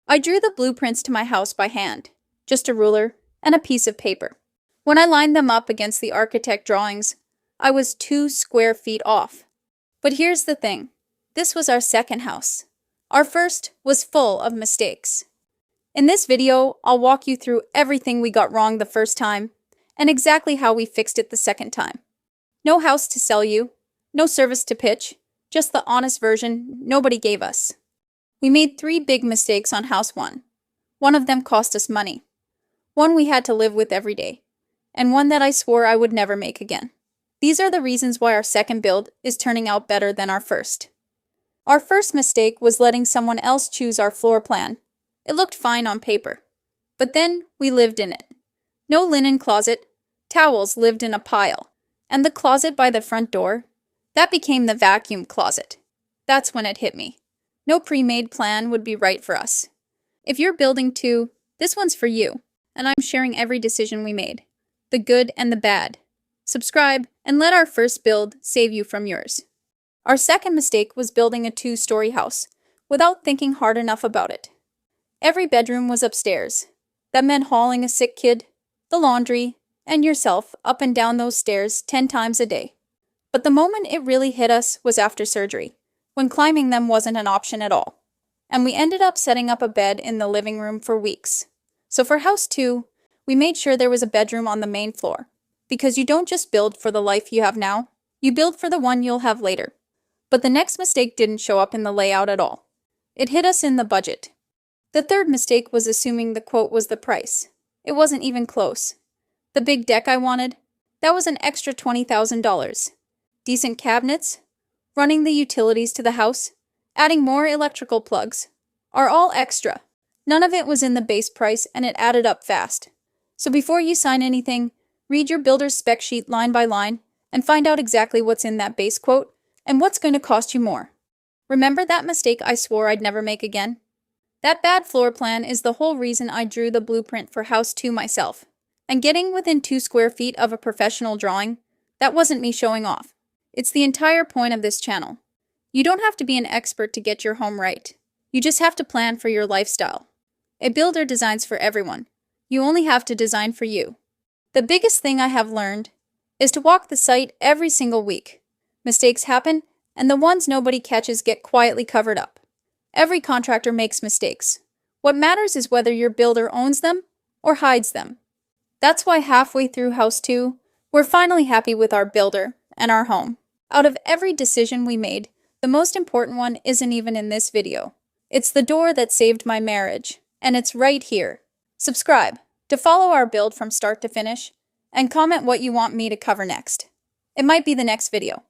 I drew the blueprints to my house by hand, just a ruler and a piece of paper. When I lined them up against the architect drawings, I was 2 square feet off. But here's the thing. This was our second house. Our first was full of mistakes. In this video, I'll walk you through everything we got wrong the first time and exactly how we fixed it the second time. No house to sell you, no service to pitch, just the honest version nobody gave us. We made 3 big mistakes on house 1. One of them cost us money. One we had to live with every day. And one that I swore I would never make again. These are the reasons why our second build is turning out better than our first. Our first mistake was letting someone else choose our floor plan. It looked fine on paper. But then we lived in it. No linen closet, towels lived in a pile. And the closet by the front door, that became the vacuum closet. That's when it hit me. No pre-made plan would be right for us. If you're building too, this one's for you, and I'm sharing every decision we made, the good and the bad. Subscribe and let our first build save you from yours. Our second mistake was building a 2-story house without thinking hard enough about it. Every bedroom was upstairs. That meant hauling a sick kid, the laundry, and yourself up and down those stairs 10 times a day. But the moment it really hit us was after surgery, when climbing them wasn't an option at all. And we ended up setting up a bed in the living room for weeks. So for house 2, we made sure there was a bedroom on the main floor. Because you don't just build for the life you have now, you build for the one you'll have later. But the next mistake didn't show up in the layout at all. It hit us in the budget. The third mistake was assuming the quote was the price. It wasn't even close. The big deck I wanted, that was an extra $20,000. Decent cabinets, running the utilities to the house, adding more electrical plugs, are all extra. None of it was in the base price and it added up fast. So before you sign anything, read your builder's spec sheet line by line and find out exactly what's in that base quote and what's going to cost you more. Remember that mistake I swore I'd never make again? That bad floor plan is the whole reason I drew the blueprint for house 2 myself. And getting within 2 square feet of a professional drawing, that wasn't me showing off. It's the entire point of this channel. You don't have to be an expert to get your home right. You just have to plan for your lifestyle. A builder designs for everyone. You only have to design for you. The biggest thing I have learned is to walk the site every single week. Mistakes happen, and the ones nobody catches get quietly covered up. Every contractor makes mistakes. What matters is whether your builder owns them or hides them. That's why halfway through house 2, we're finally happy with our builder and our home. Out of every decision we made, the most important one isn't even in this video. It's the door that saved my marriage, and it's right here. Subscribe to follow our build from start to finish, and comment what you want me to cover next. It might be the next video.